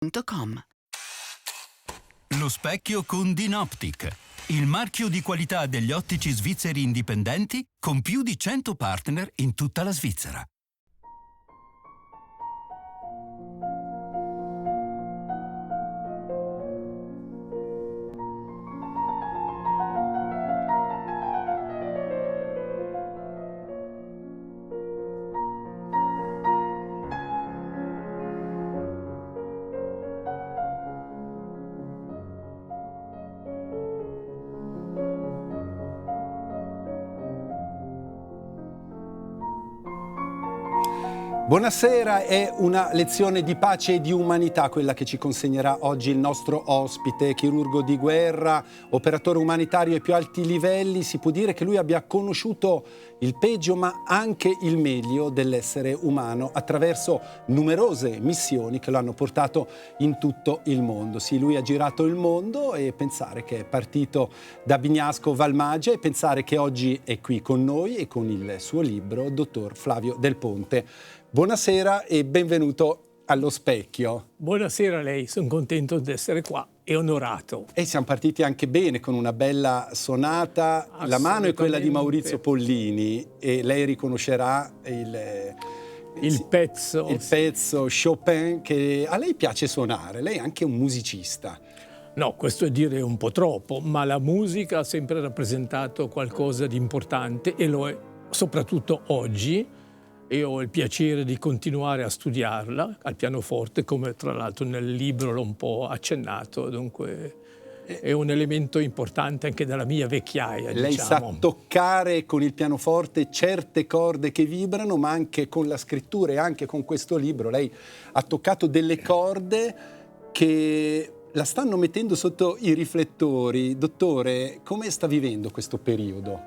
www.dinoptic.com. Lo specchio con Dinoptic, il marchio di qualità degli ottici svizzeri indipendenti con più di 100 partner in tutta la Svizzera. Buonasera, è una lezione di pace e di umanità quella che ci consegnerà oggi il nostro ospite, chirurgo di guerra, operatore umanitario ai più alti livelli. Si può dire che lui abbia conosciuto il peggio ma anche il meglio dell'essere umano attraverso numerose missioni che lo hanno portato in tutto il mondo. Sì, lui ha girato il mondo e pensare che è partito da Bignasco Valmagia e pensare che oggi è qui con noi e con il suo libro, dottor Flavio Del Ponte. Buonasera e benvenuto allo Specchio. Buonasera a lei, sono contento di essere qua e onorato. E siamo partiti anche bene con una bella sonata. La mano è quella di Maurizio Pollini e lei riconoscerà il pezzo Chopin che a lei piace suonare. Lei è anche un musicista. No, questo è dire un po' troppo, ma la musica ha sempre rappresentato qualcosa di importante e lo è soprattutto oggi. E ho il piacere di continuare a studiarla al pianoforte, come tra l'altro nel libro l'ho un po' accennato, dunque è un elemento importante anche della mia vecchiaia. Lei sa toccare con il pianoforte certe corde che vibrano, ma anche con la scrittura e anche con questo libro lei ha toccato delle corde che la stanno mettendo sotto i riflettori. Dottore, come sta vivendo questo periodo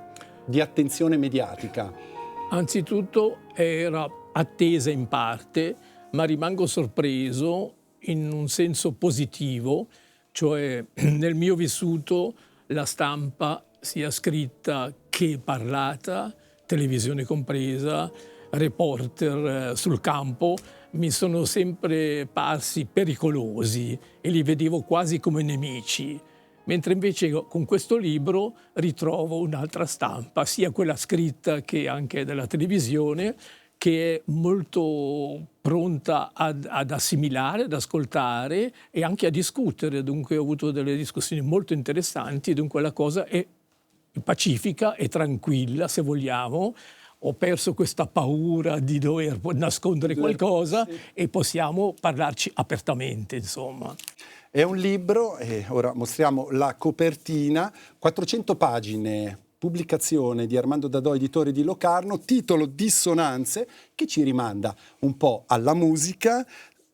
di attenzione mediatica? Anzitutto era attesa in parte, ma rimango sorpreso in un senso positivo, cioè nel mio vissuto la stampa, sia scritta che parlata, televisione compresa, reporter sul campo, mi sono sempre parsi pericolosi e li vedevo quasi come nemici. Mentre invece con questo libro ritrovo un'altra stampa, sia quella scritta che anche della televisione, che è molto pronta ad assimilare, ad ascoltare e anche a discutere. Dunque ho avuto delle discussioni molto interessanti, dunque la cosa è pacifica e tranquilla, se vogliamo. Ho perso questa paura di dover nascondere qualcosa e possiamo parlarci apertamente, insomma. È un libro, e ora mostriamo la copertina, 400 pagine, pubblicazione di Armando Dadò, editore di Locarno, titolo Dissonanze, che ci rimanda un po' alla musica,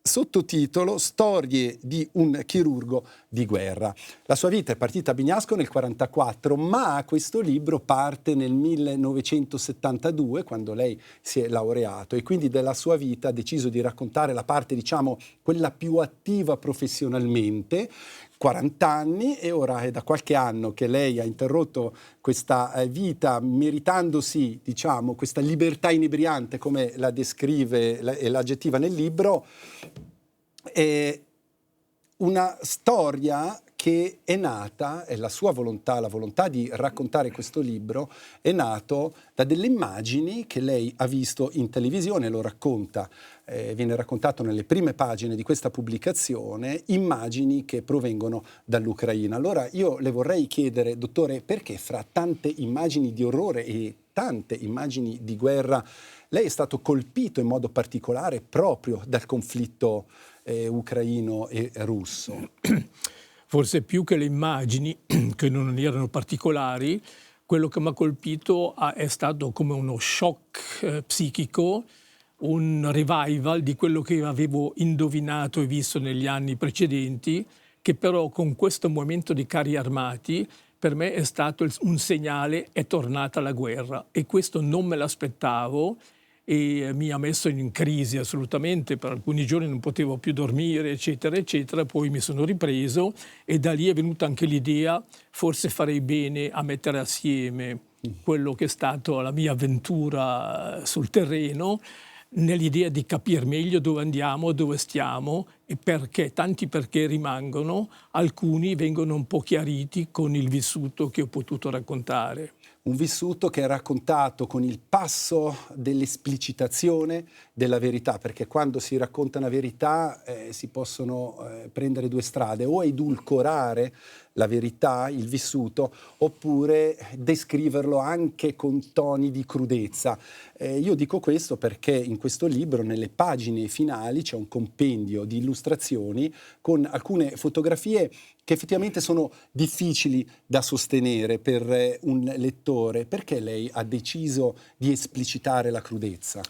sottotitolo Storie di un chirurgo di guerra. La sua vita è partita a Bignasco nel 1944, ma questo libro parte nel 1972, quando lei si è laureato, e quindi della sua vita ha deciso di raccontare la parte, diciamo, quella più attiva professionalmente, 40 anni, e ora è da qualche anno che lei ha interrotto questa vita meritandosi, diciamo, questa libertà inebriante, come la descrive e l'aggettiva nel libro. È una storia che è nata, è la sua volontà, la volontà di raccontare questo libro, è nato da delle immagini che lei ha visto in televisione, lo racconta, viene raccontato nelle prime pagine di questa pubblicazione, immagini che provengono dall'Ucraina. Allora io le vorrei chiedere, dottore, perché fra tante immagini di orrore e tante immagini di guerra lei è stato colpito in modo particolare proprio dal conflitto ucraino e russo? Forse più che le immagini, che non erano particolari, quello che mi ha colpito è stato come uno shock psichico, un revival di quello che avevo indovinato e visto negli anni precedenti, che però con questo momento di carri armati per me è stato un segnale: è tornata la guerra, e questo non me l'aspettavo e mi ha messo in crisi assolutamente. Per alcuni giorni non potevo più dormire, eccetera, eccetera. Poi mi sono ripreso e da lì è venuta anche l'idea: forse farei bene a mettere assieme quello che è stato la mia avventura sul terreno, nell'idea di capire meglio dove andiamo, dove stiamo e perché, tanti perché rimangono, alcuni vengono un po' chiariti con il vissuto che ho potuto raccontare. Un vissuto che è raccontato con il passo dell'esplicitazione della verità, perché quando si racconta una verità si possono prendere due strade: o edulcorare la verità, il vissuto, oppure descriverlo anche con toni di crudezza. Io dico questo perché in questo libro, nelle pagine finali, c'è un compendio di illustrazioni con alcune fotografie che effettivamente sono difficili da sostenere per un lettore. Perché lei ha deciso di esplicitare la crudezza?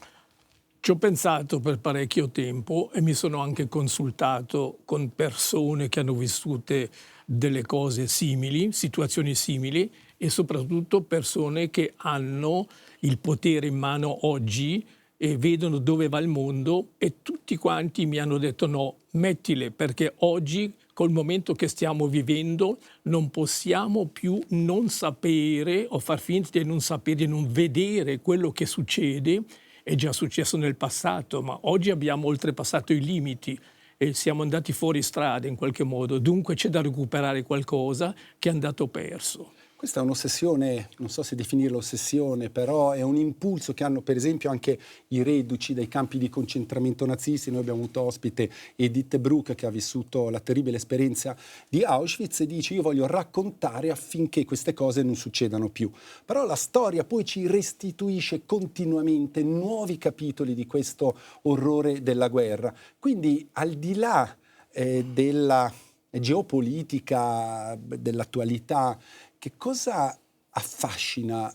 Ci ho pensato per parecchio tempo e mi sono anche consultato con persone che hanno vissute delle cose simili, situazioni simili, e soprattutto persone che hanno il potere in mano oggi e vedono dove va il mondo, e tutti quanti mi hanno detto no, mettile, perché oggi col momento che stiamo vivendo non possiamo più non sapere o far finta di non sapere, di non vedere quello che succede. È già successo nel passato, ma oggi abbiamo oltrepassato i limiti e siamo andati fuori strada in qualche modo. Dunque c'è da recuperare qualcosa che è andato perso. Questa è un'ossessione, non so se definirla ossessione, però è un impulso che hanno per esempio anche i reduci dai campi di concentramento nazisti. Noi abbiamo avuto ospite Edith Bruck, che ha vissuto la terribile esperienza di Auschwitz, e dice: io voglio raccontare affinché queste cose non succedano più. Però la storia poi ci restituisce continuamente nuovi capitoli di questo orrore della guerra. Quindi al di là della geopolitica, dell'attualità, che cosa affascina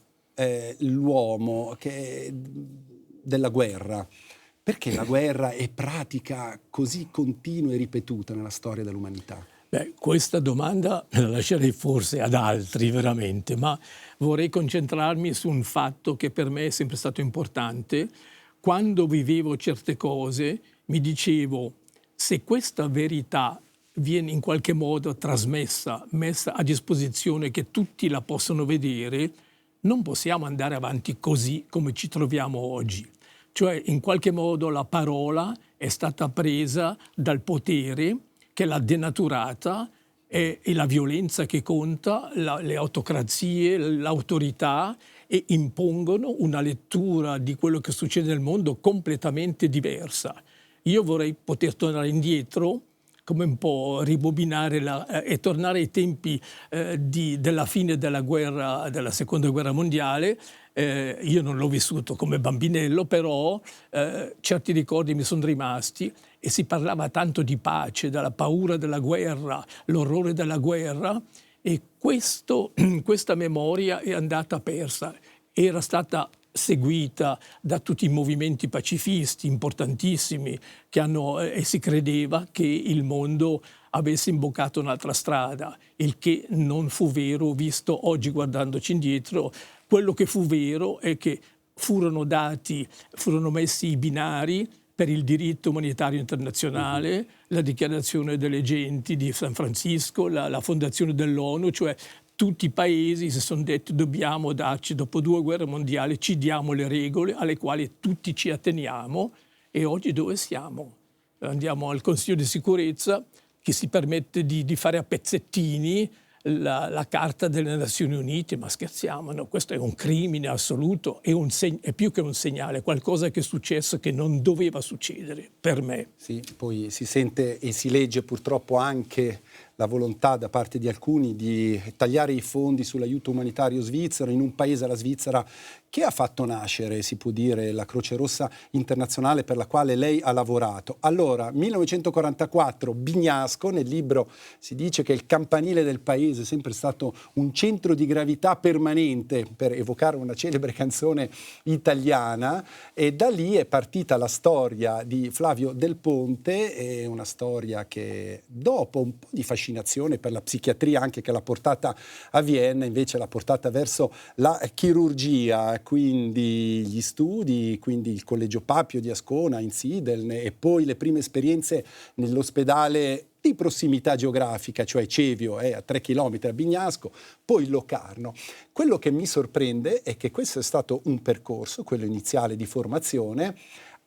l'uomo della guerra? Perché la guerra è pratica così continua e ripetuta nella storia dell'umanità? Beh, questa domanda la lascerei forse ad altri veramente, ma vorrei concentrarmi su un fatto che per me è sempre stato importante. Quando vivevo certe cose mi dicevo: se questa verità viene in qualche modo trasmessa, messa a disposizione che tutti la possono vedere, non possiamo andare avanti così come ci troviamo oggi. Cioè, in qualche modo la parola è stata presa dal potere che l'ha denaturata, e la violenza che conta, le autocrazie, l'autorità, e impongono una lettura di quello che succede nel mondo completamente diversa. Io vorrei poter tornare indietro, come un po' ribobinare e tornare ai tempi della fine della guerra, della seconda guerra mondiale. Io non l'ho vissuto come bambinello, però certi ricordi mi sono rimasti, e si parlava tanto di pace, della paura della guerra, l'orrore della guerra, e questa memoria è andata persa. Era stata seguita da tutti i movimenti pacifisti importantissimi che hanno, e si credeva che il mondo avesse imboccato un'altra strada, il che non fu vero, visto oggi guardandoci indietro. Quello che fu vero è che furono messi i binari per il diritto umanitario internazionale, la dichiarazione delle genti di San Francisco, la fondazione dell'ONU, cioè tutti i paesi si sono detti: dobbiamo darci, dopo 2 guerre mondiali, ci diamo le regole alle quali tutti ci atteniamo. E oggi dove siamo? Andiamo al Consiglio di sicurezza, che si permette di fare a pezzettini la Carta delle Nazioni Unite. Ma scherziamo, no? Questo è un crimine assoluto, è più che un segnale, qualcosa che è successo che non doveva succedere, per me. Sì, poi si sente e si legge purtroppo anche la volontà da parte di alcuni di tagliare i fondi sull'aiuto umanitario svizzero, in un paese, la Svizzera, che ha fatto nascere, si può dire, la Croce Rossa Internazionale, per la quale lei ha lavorato. Allora, 1944, Bignasco, nel libro si dice che il campanile del paese è sempre stato un centro di gravità permanente, per evocare una celebre canzone italiana, e da lì è partita la storia di Flavio Del Ponte, è una storia che, dopo un po' di fascinazione per la psichiatria anche che l'ha portata a Vienna, invece l'ha portata verso la chirurgia, quindi gli studi, quindi il Collegio Papio di Ascona, in Sideln, e poi le prime esperienze nell'ospedale di prossimità geografica, cioè Cevio, a 3 chilometri a Bignasco, poi Locarno. Quello che mi sorprende è che questo è stato un percorso, quello iniziale di formazione,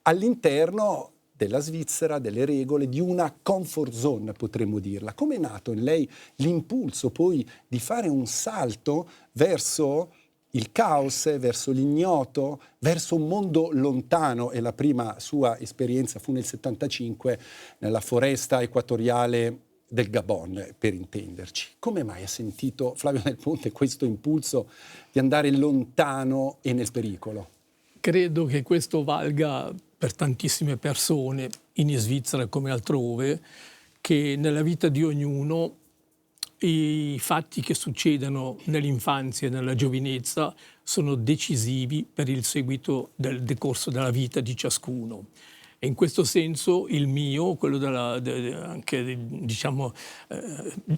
all'interno della Svizzera, delle regole, di una comfort zone, potremmo dirla. Come è nato in lei l'impulso poi di fare un salto verso il caos, verso l'ignoto, verso un mondo lontano? E la prima sua esperienza fu nel 75 nella foresta equatoriale del Gabon, per intenderci. Come mai ha sentito Flavio Del Ponte questo impulso di andare lontano e nel pericolo? Credo che questo valga per tantissime persone, in Svizzera come altrove, che nella vita di ognuno i fatti che succedono nell'infanzia e nella giovinezza sono decisivi per il seguito del decorso della vita di ciascuno. E in questo senso il mio, quello anche diciamo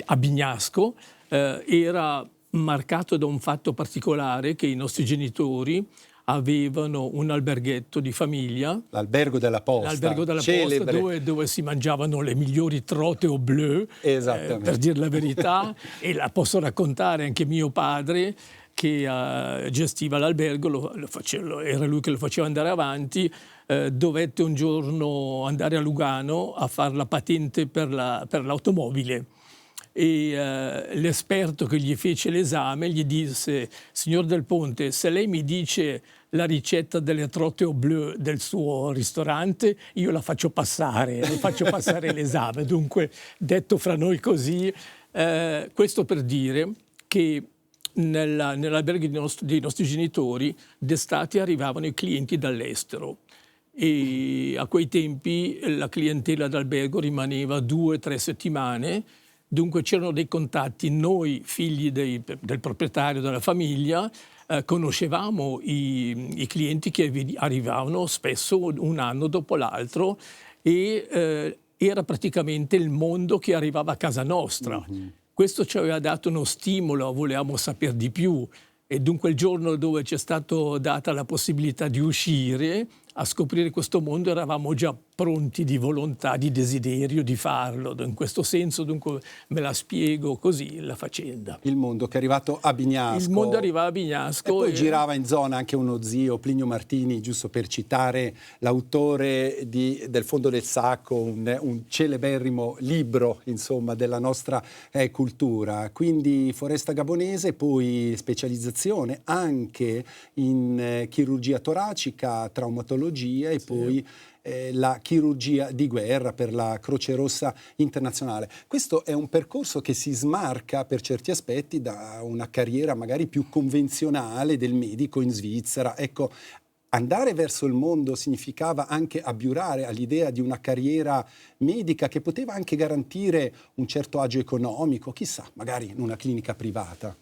a Bignasco, era marcato da un fatto particolare, che i nostri genitori avevano un alberghetto di famiglia. L'albergo della Posta. L'albergo della Posta, dove si mangiavano le migliori trote au bleu, per dire la verità, e la posso raccontare anche mio padre, che gestiva l'albergo, era lui che lo faceva andare avanti, dovette un giorno andare a Lugano a fare la patente per l'automobile. E l'esperto che gli fece l'esame gli disse: signor Del Ponte, se lei mi dice la ricetta delle trotte au bleu del suo ristorante, io la faccio passare, le faccio passare l'esame. Dunque, detto fra noi così, questo per dire che nell'albergo dei nostri genitori d'estate arrivavano i clienti dall'estero, e a quei tempi la clientela d'albergo rimaneva 2 o 3 settimane. Dunque c'erano dei contatti. Noi, figli del proprietario della famiglia, conoscevamo i clienti che arrivavano spesso un anno dopo l'altro, e era praticamente il mondo che arrivava a casa nostra. Mm-hmm. Questo ci aveva dato uno stimolo, volevamo sapere di più, e dunque il giorno dove ci è stata data la possibilità di uscire a scoprire questo mondo eravamo già pronti di volontà, di desiderio di farlo. In questo senso, dunque, me la spiego così la faccenda. Il mondo che è arrivato a Bignasco. Il mondo arrivava a Bignasco. E poi girava in zona anche uno zio, Plinio Martini, giusto per citare l'autore del Fondo del Sacco, un celeberrimo libro, insomma, della nostra cultura. Quindi foresta gabonese, poi specializzazione anche in chirurgia toracica, traumatologia, e sì, poi la chirurgia di guerra per la Croce Rossa Internazionale. Questo è un percorso che si smarca per certi aspetti da una carriera magari più convenzionale del medico in Svizzera. Ecco, andare verso il mondo significava anche abiurare all'idea di una carriera medica che poteva anche garantire un certo agio economico, chissà, magari in una clinica privata.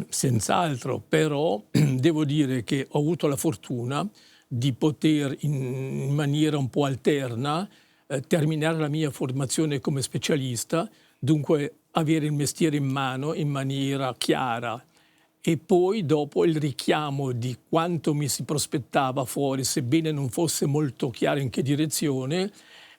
Senz'altro, però devo dire che ho avuto la fortuna di poter in maniera un po' alterna terminare la mia formazione come specialista, dunque avere il mestiere in mano in maniera chiara, e poi dopo il richiamo di quanto mi si prospettava fuori, sebbene non fosse molto chiaro in che direzione.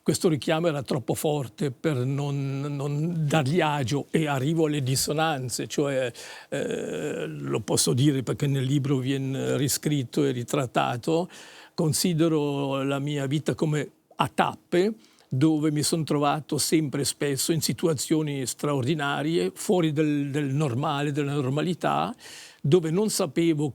Questo richiamo era troppo forte per non dargli agio, e arrivo alle dissonanze, cioè lo posso dire perché nel libro viene riscritto e ritrattato. Considero la mia vita come a tappe, dove mi sono trovato sempre spesso in situazioni straordinarie, fuori del normale, della normalità, dove non sapevo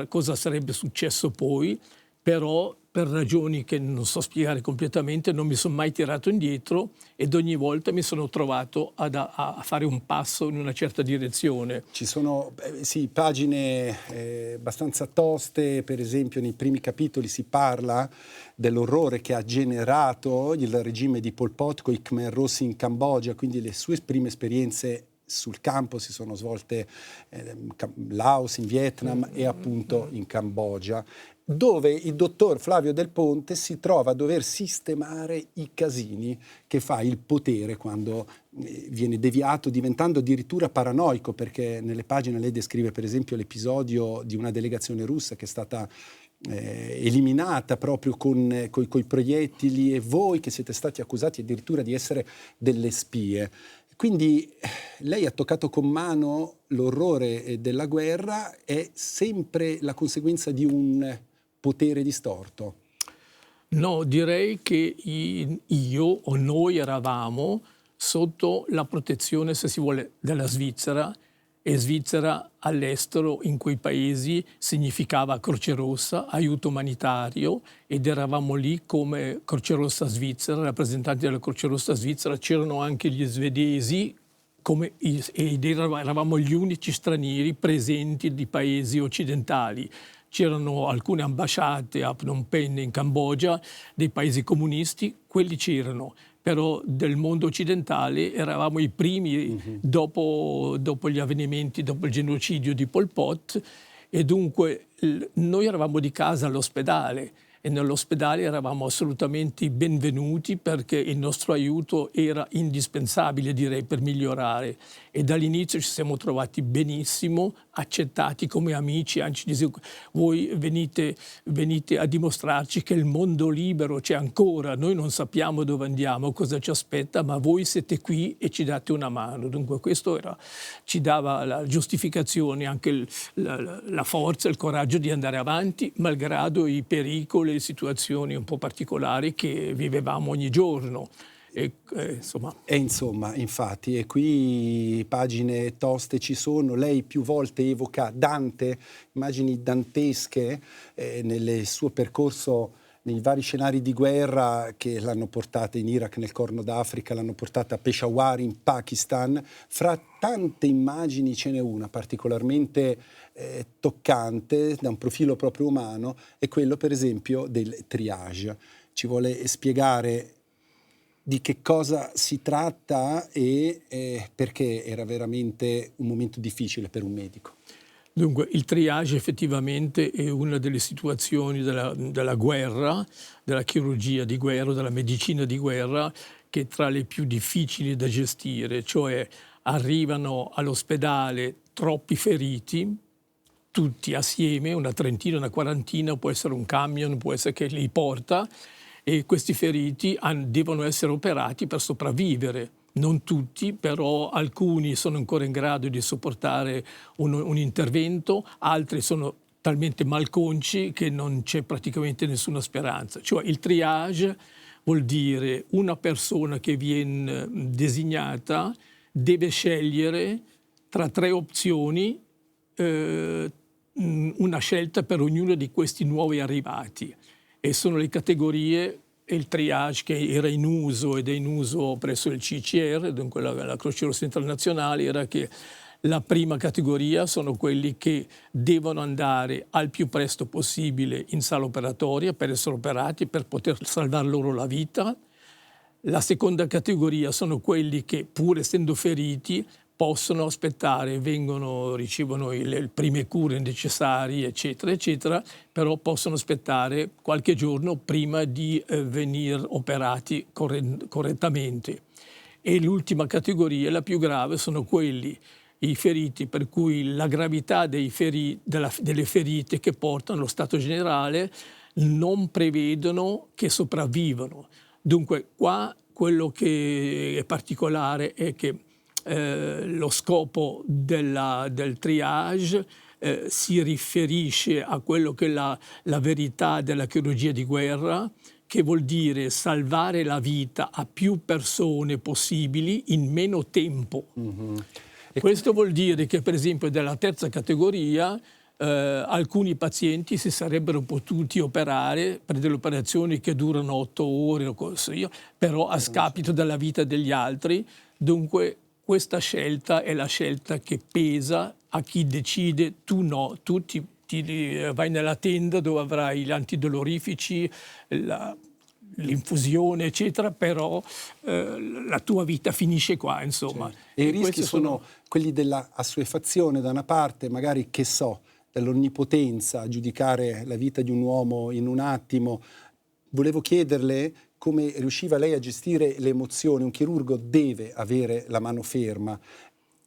cosa sarebbe successo poi, però per ragioni che non so spiegare completamente non mi sono mai tirato indietro, ed ogni volta mi sono trovato a fare un passo in una certa direzione. Ci sono sì, pagine abbastanza toste, per esempio nei primi capitoli si parla dell'orrore che ha generato il regime di Pol Pot con i Khmer Rossi in Cambogia, quindi le sue prime esperienze sul campo si sono svolte in Laos, in Vietnam e appunto in Cambogia, dove il dottor Flavio Del Ponte si trova a dover sistemare i casini che fa il potere quando viene deviato, diventando addirittura paranoico, perché nelle pagine lei descrive per esempio l'episodio di una delegazione russa che è stata eliminata proprio con i proiettili, e voi che siete stati accusati addirittura di essere delle spie. Quindi lei ha toccato con mano l'orrore della guerra, è sempre la conseguenza di un potere distorto. No, direi che io o noi eravamo sotto la protezione, se si vuole, della Svizzera, e Svizzera all'estero in quei paesi significava Croce Rossa, aiuto umanitario, ed eravamo lì come Croce Rossa Svizzera, rappresentanti della Croce Rossa Svizzera. C'erano anche gli svedesi ed eravamo gli unici stranieri presenti di paesi occidentali. C'erano alcune ambasciate a Phnom Penh in Cambogia, dei paesi comunisti, quelli c'erano, però del mondo occidentale eravamo i primi dopo gli avvenimenti, dopo il genocidio di Pol Pot, e dunque noi eravamo di casa all'ospedale, e nell'ospedale eravamo assolutamente benvenuti perché il nostro aiuto era indispensabile, direi, per migliorare. E dall'inizio ci siamo trovati benissimo, accettati come amici, anzi voi venite a dimostrarci che il mondo libero c'è ancora, noi non sappiamo dove andiamo, cosa ci aspetta, ma voi siete qui e ci date una mano. Dunque questo ci dava la giustificazione, anche la forza, il coraggio di andare avanti, malgrado i pericoli, le situazioni un po' particolari che vivevamo ogni giorno. Insomma, infatti, e qui pagine toste ci sono. Lei più volte evoca Dante, immagini dantesche nel suo percorso nei vari scenari di guerra che l'hanno portata in Iraq, nel Corno d'Africa, l'hanno portata a Peshawar in Pakistan. Fra tante immagini ce n'è una particolarmente toccante da un profilo proprio umano, è quello per esempio del triage. Ci vuole spiegare di che cosa si tratta e perché era veramente un momento difficile per un medico? Dunque, il triage effettivamente è una delle situazioni della guerra, della chirurgia di guerra, della medicina di guerra, che è tra le più difficili da gestire, cioè arrivano all'ospedale troppi feriti, tutti assieme, una trentina, una quarantina, può essere un camion, può essere che li porta, e questi feriti devono essere operati per sopravvivere. Non tutti, però alcuni sono ancora in grado di sopportare un intervento, altri sono talmente malconci che non c'è praticamente nessuna speranza. Cioè il triage vuol dire una persona che viene designata deve scegliere tra 3 opzioni, una scelta per ognuno di questi nuovi arrivati. E sono le categorie e il triage che era in uso ed è in uso presso il CCR, dunque la Croce Rossa Internazionale, era che la prima categoria sono quelli che devono andare al più presto possibile in sala operatoria per essere operati, per poter salvare loro la vita. La seconda categoria sono quelli che, pur essendo feriti, possono aspettare, ricevono le prime cure necessarie, eccetera, eccetera, però possono aspettare qualche giorno prima di venire operati correttamente. E l'ultima categoria, la più grave, sono i feriti per cui la gravità delle ferite che portano allo stato generale non prevedono che sopravvivano. Dunque qua quello che è particolare è che lo scopo del triage si riferisce a quello che è la verità della chirurgia di guerra, che vuol dire salvare la vita a più persone possibili in meno tempo. Mm-hmm. Questo vuol dire che, per esempio, della terza categoria alcuni pazienti si sarebbero potuti operare per delle operazioni che durano 8 ore o così, però a scapito della vita degli altri. Dunque questa scelta è la scelta che pesa a chi decide, tu no, tu vai nella tenda dove avrai gli antidolorifici, l'infusione, eccetera, però la tua vita finisce qua, insomma. Certo. E i rischi sono quelli della assuefazione da una parte, magari, che so, dell'onnipotenza a giudicare la vita di un uomo in un attimo. Volevo chiederle come riusciva lei a gestire le emozioni. Un chirurgo deve avere la mano ferma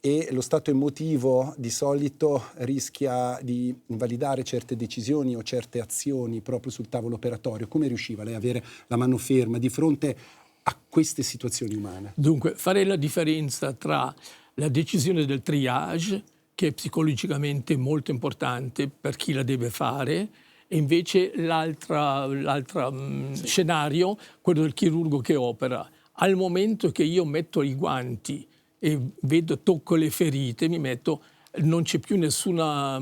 e lo stato emotivo di solito rischia di invalidare certe decisioni o certe azioni proprio sul tavolo operatorio. Come riusciva lei a avere la mano ferma di fronte a queste situazioni umane? Dunque, farei la differenza tra la decisione del triage, che è psicologicamente molto importante per chi la deve fare, e invece l'altro scenario, quello del chirurgo che opera. Al momento che io metto i guanti e tocco le ferite, non c'è più nessuna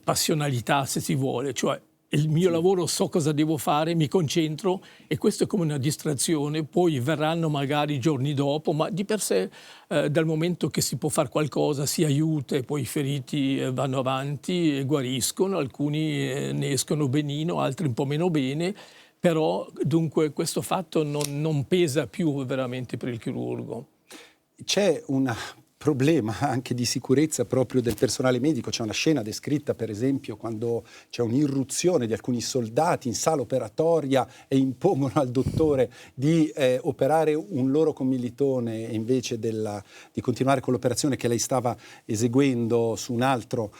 passionalità, se si vuole, cioè il mio lavoro, so cosa devo fare, mi concentro, e questo è come una distrazione. Poi verranno magari giorni dopo, ma di per sé dal momento che si può fare qualcosa si aiuta, e poi i feriti vanno avanti e guariscono, alcuni ne escono benino, altri un po' meno bene, però dunque questo fatto non pesa più veramente per il chirurgo. C'è un problema anche di sicurezza proprio del personale medico. C'è una scena descritta, per esempio, quando c'è un'irruzione di alcuni soldati in sala operatoria e impongono al dottore di operare un loro commilitone invece di continuare con l'operazione che lei stava eseguendo su un altro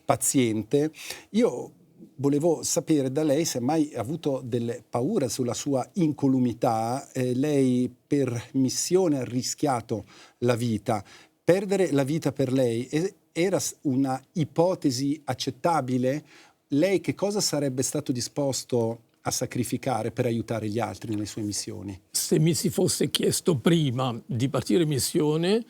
paziente. Io volevo sapere da lei se mai ha avuto delle paure sulla sua incolumità. Lei per missione ha rischiato la vita. Perdere la vita per lei era una ipotesi accettabile? Lei che cosa sarebbe stato disposto a sacrificare per aiutare gli altri nelle sue missioni? Se mi si fosse chiesto prima di partire in missione,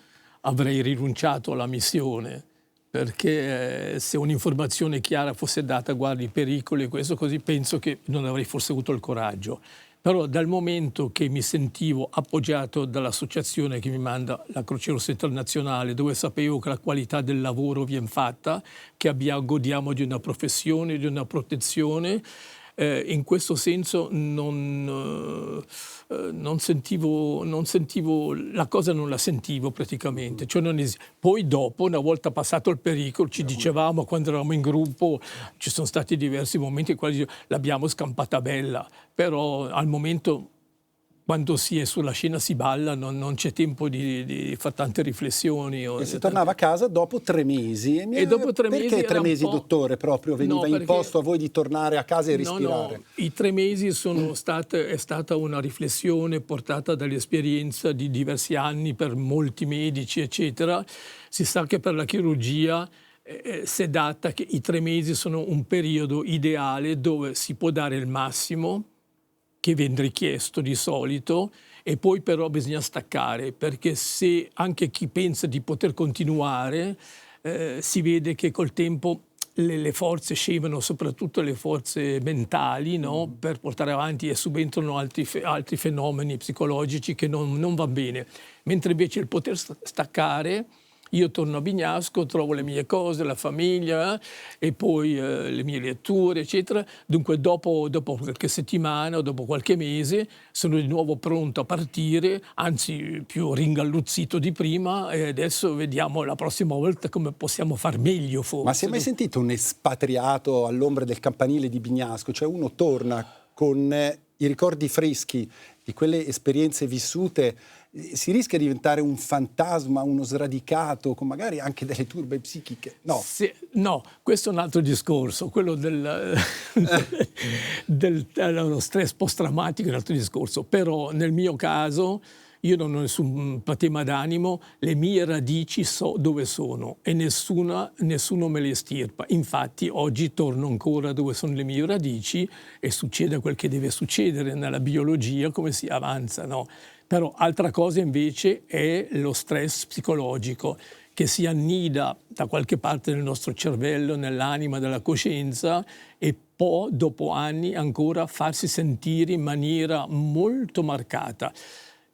avrei rinunciato alla missione. Perché se un'informazione chiara fosse data, guardi i pericoli, questo così, penso che non avrei forse avuto il coraggio. Però dal momento che mi sentivo appoggiato dall'associazione che mi manda la Croce Rossa Internazionale, dove sapevo che la qualità del lavoro viene fatta, che godiamo di una professione, di una protezione, in questo senso non sentivo la cosa, non la sentivo praticamente. Cioè poi dopo, una volta passato il pericolo, ci dicevamo, quando eravamo in gruppo, ci sono stati diversi momenti in cui l'abbiamo scampata bella, però al momento, quando si è sulla scena, si balla, non c'è tempo di fare tante riflessioni. E si tornava a casa dopo 3 mesi. E dopo 3 mesi perché 3 mesi, dottore, proprio veniva imposto a voi di tornare a casa e respirare? No, i 3 mesi è stata una riflessione portata dall'esperienza di diversi anni per molti medici, eccetera. Si sa che per la chirurgia si è data che i 3 mesi sono un periodo ideale dove si può dare il massimo, che viene richiesto di solito, e poi però bisogna staccare, perché se anche chi pensa di poter continuare, si vede che col tempo le forze scemano, soprattutto le forze mentali, no? Per portare avanti, e subentrano altri fenomeni psicologici che non va bene. Mentre invece il poter staccare, io torno a Bignasco, trovo le mie cose, la famiglia, e poi le mie letture, eccetera. Dunque dopo qualche settimana o dopo qualche mese sono di nuovo pronto a partire, anzi più ringalluzzito di prima, e adesso vediamo la prossima volta come possiamo far meglio forse. Ma si è mai sentito un espatriato all'ombra del campanile di Bignasco? Cioè uno torna con i ricordi freschi di quelle esperienze vissute, si rischia di diventare un fantasma, uno sradicato, con magari anche delle turbe psichiche? No. No, questo è un altro discorso, quello dello stress post-traumatico è un altro discorso, però nel mio caso io non ho nessun patema d'animo, le mie radici so dove sono e nessuno me le estirpa. Infatti oggi torno ancora dove sono le mie radici e succede quel che deve succedere nella biologia, come si avanza, no? Però altra cosa invece è lo stress psicologico che si annida da qualche parte del nostro cervello, nell'anima, della coscienza, e può dopo anni ancora farsi sentire in maniera molto marcata.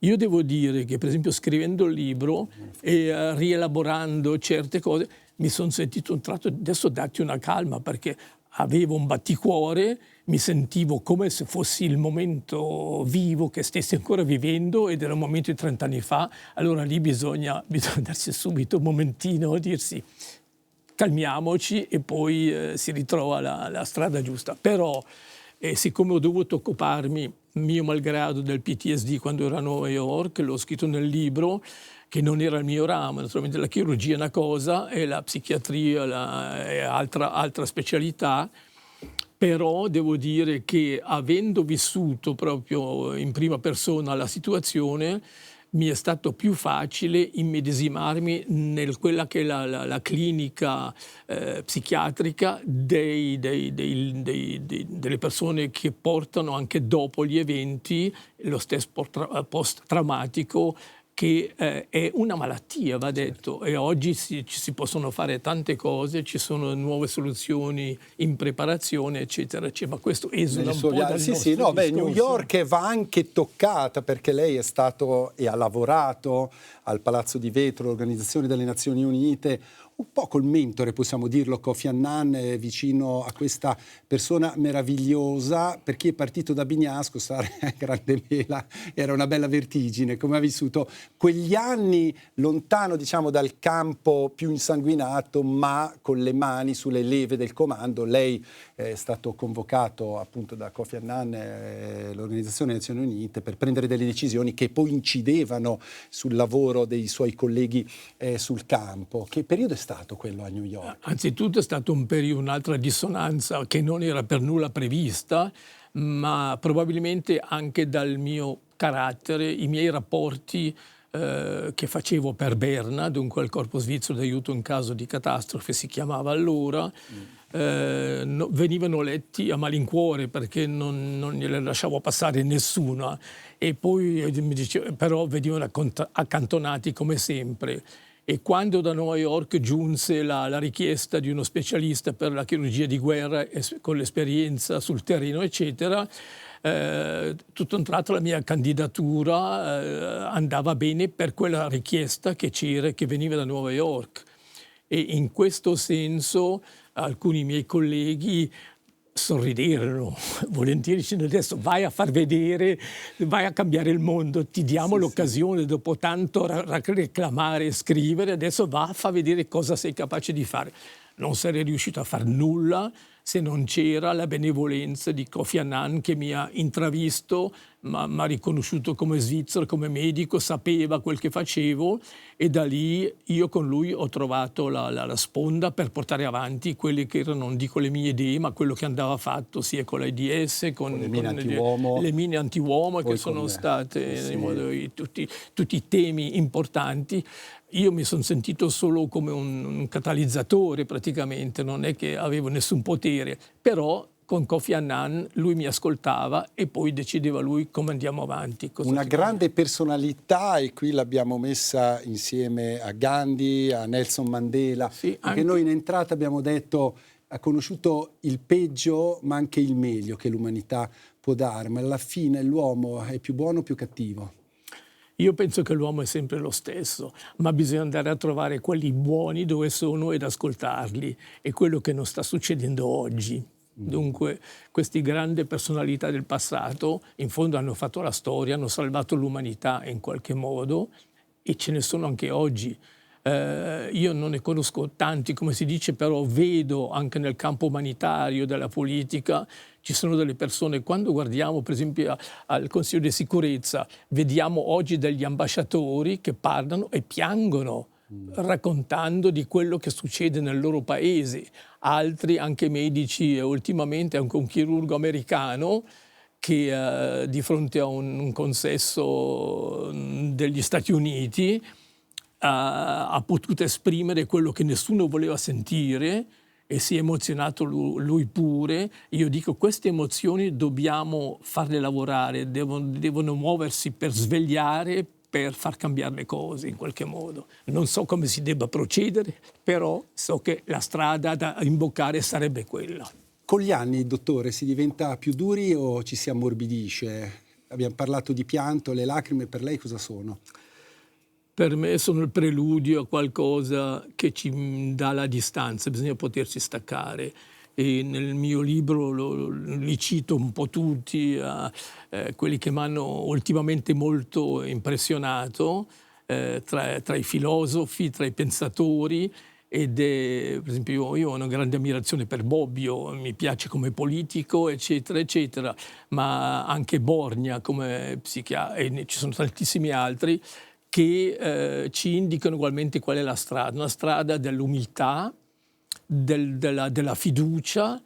Io devo dire che, per esempio, scrivendo il libro e rielaborando certe cose, mi sono sentito un tratto adesso darti una calma, perché avevo un batticuore, mi sentivo come se fossi il momento vivo che stessi ancora vivendo, ed era un momento di 30 anni fa. Allora lì bisogna darsi subito un momentino, dirsi calmiamoci, e poi si ritrova la strada giusta. Però siccome ho dovuto occuparmi, mio malgrado, del PTSD quando ero a New York, l'ho scritto nel libro, che non era il mio ramo, naturalmente la chirurgia è una cosa e la psichiatria è altra specialità, però devo dire che avendo vissuto proprio in prima persona la situazione, mi è stato più facile immedesimarmi nel quella che è la clinica psichiatrica delle persone che portano anche dopo gli eventi lo stress post-traumatico, che è una malattia, va detto, e oggi ci si possono fare tante cose, ci sono nuove soluzioni in preparazione, eccetera, eccetera. Ma questo esula un po' dal nostro discorso. New York va anche toccata, perché lei è stato e ha lavorato al Palazzo di Vetro, l'Organizzazione delle Nazioni Unite, un po' col mentore, possiamo dirlo, Kofi Annan, vicino a questa persona meravigliosa. Per chi è partito da Bignasco, stare a Grande Mela era una bella vertigine. Come ha vissuto quegli anni lontano, diciamo, dal campo più insanguinato, ma con le mani sulle leve del comando? Lei è stato convocato appunto da Kofi Annan, l'Organizzazione delle Nazioni Unite, per prendere delle decisioni che poi incidevano sul lavoro dei suoi colleghi sul campo. Che periodo è stato quello a New York? Anzitutto è stato un periodo, un'altra dissonanza che non era per nulla prevista, ma probabilmente anche dal mio carattere, i miei rapporti che facevo per Berna, dunque il Corpo Svizzero d'Aiuto in caso di catastrofe si chiamava allora, venivano letti a malincuore, perché non gliele lasciavo passare nessuna, e poi però venivano accantonati come sempre. E quando da New York giunse la richiesta di uno specialista per la chirurgia di guerra con l'esperienza sul terreno, eccetera, tutto un tratto la mia candidatura andava bene per quella richiesta che c'era, che veniva da New York. E in questo senso alcuni miei colleghi sorriderono volentieri, dicendo: adesso vai a far vedere, vai a cambiare il mondo, ti diamo l'occasione, dopo tanto reclamare e scrivere, adesso va a far vedere cosa sei capace di fare. Non sarei riuscito a far nulla se non c'era la benevolenza di Kofi Annan, che mi ha intravisto, mi ha riconosciuto come svizzero, come medico, sapeva quel che facevo, e da lì io con lui ho trovato la sponda per portare avanti quelle che erano, non dico le mie idee, ma quello che andava fatto sia con l'AIDS, con le mine antiuomo, che sono state tutti i temi importanti. Io mi sono sentito solo come un catalizzatore praticamente, non è che avevo nessun potere, però con Kofi Annan lui mi ascoltava e poi decideva lui come andiamo avanti. Una grande personalità, e qui l'abbiamo messa insieme a Gandhi, a Nelson Mandela, sì, perché noi in entrata abbiamo detto: ha conosciuto il peggio ma anche il meglio che l'umanità può dare, ma alla fine l'uomo è più buono o più cattivo? Io penso che l'uomo è sempre lo stesso, ma bisogna andare a trovare quelli buoni dove sono ed ascoltarli. È quello che non sta succedendo oggi. Dunque, queste grandi personalità del passato, in fondo, hanno fatto la storia, hanno salvato l'umanità in qualche modo, e ce ne sono anche oggi. Io non ne conosco tanti, come si dice, però vedo anche nel campo umanitario, della politica, ci sono delle persone. Quando guardiamo per esempio al Consiglio di sicurezza, vediamo oggi degli ambasciatori che parlano e piangono, raccontando di quello che succede nel loro paese. Altri, anche medici, ultimamente anche un chirurgo americano che di fronte a un consesso degli Stati Uniti ha potuto esprimere quello che nessuno voleva sentire, e si è emozionato lui pure. Io dico: queste emozioni dobbiamo farle lavorare, devono muoversi per svegliare, per far cambiare le cose in qualche modo. Non so come si debba procedere, però so che la strada da imboccare sarebbe quella. Con gli anni, dottore, si diventa più duri o ci si ammorbidisce? Abbiamo parlato di pianto, le lacrime per lei cosa sono? Per me sono il preludio a qualcosa che ci dà la distanza, bisogna potersi staccare. E nel mio libro li cito un po' tutti, quelli che mi hanno ultimamente molto impressionato, tra i filosofi, tra i pensatori, per esempio io ho una grande ammirazione per Bobbio, mi piace come politico, eccetera, eccetera, ma anche Borgna come psichiatra, e ci sono tantissimi altri che ci indicano ugualmente qual è la strada, una strada dell'umiltà, della fiducia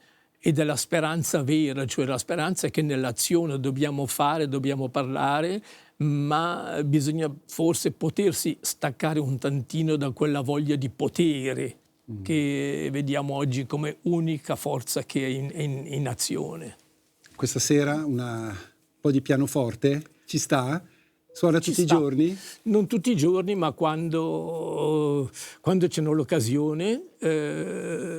e della speranza vera, cioè la speranza che nell'azione dobbiamo fare, dobbiamo parlare, ma bisogna forse potersi staccare un tantino da quella voglia di potere che vediamo oggi come unica forza che è in azione. Questa sera un po' di pianoforte ci sta? Suona tutti i giorni? Non tutti i giorni, ma quando ce n'ho l'occasione,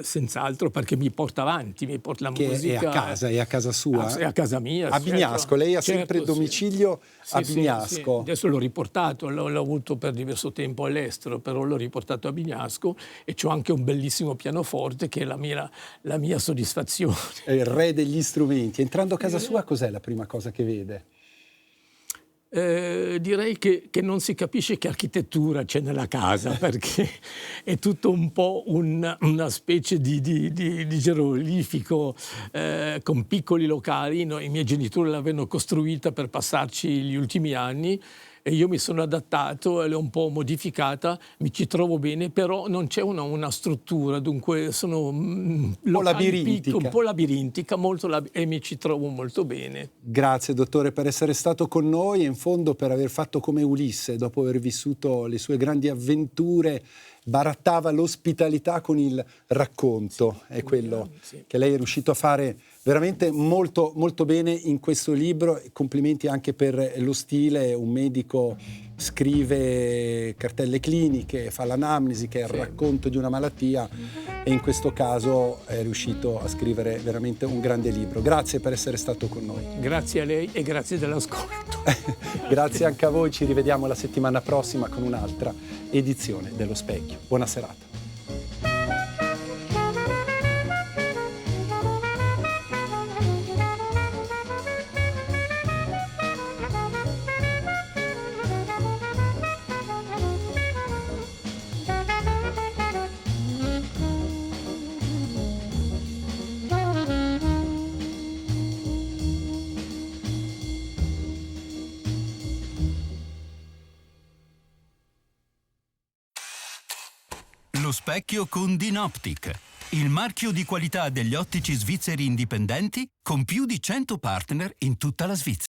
senz'altro, perché mi porta avanti, mi porta la musica. È a casa sua? È a casa mia. A Bignasco, certo. Lei ha sempre domicilio a Bignasco. Sì. Adesso l'ho riportato, l'ho avuto per diverso tempo all'estero, però l'ho riportato a Bignasco e c'ho anche un bellissimo pianoforte che è la mia soddisfazione. È il re degli strumenti. Entrando a casa sua, cos'è la prima cosa che vede? Direi che non si capisce che architettura c'è nella casa, perché è tutto un po' una specie di geroglifico con piccoli locali. I miei genitori l'avevano costruita per passarci gli ultimi anni e io mi sono adattato e l'ho un po' modificata, mi ci trovo bene, però non c'è una struttura, dunque sono un po' labirintica, e mi ci trovo molto bene. Grazie dottore per essere stato con noi e in fondo per aver fatto come Ulisse, dopo aver vissuto le sue grandi avventure, barattava l'ospitalità con il racconto. È quello che lei è riuscito a fare veramente molto, molto bene in questo libro. Complimenti anche per lo stile. Un medico scrive cartelle cliniche, fa l'anamnesi, che è il racconto di una malattia, e in questo caso è riuscito a scrivere veramente un grande libro. Grazie per essere stato con noi. Grazie a lei e grazie dell'ascolto. Grazie anche a voi, ci rivediamo la settimana prossima con un'altra edizione dello Specchio. Buona serata. Lo specchio con Dinoptic, il marchio di qualità degli ottici svizzeri indipendenti con più di 100 partner in tutta la Svizzera.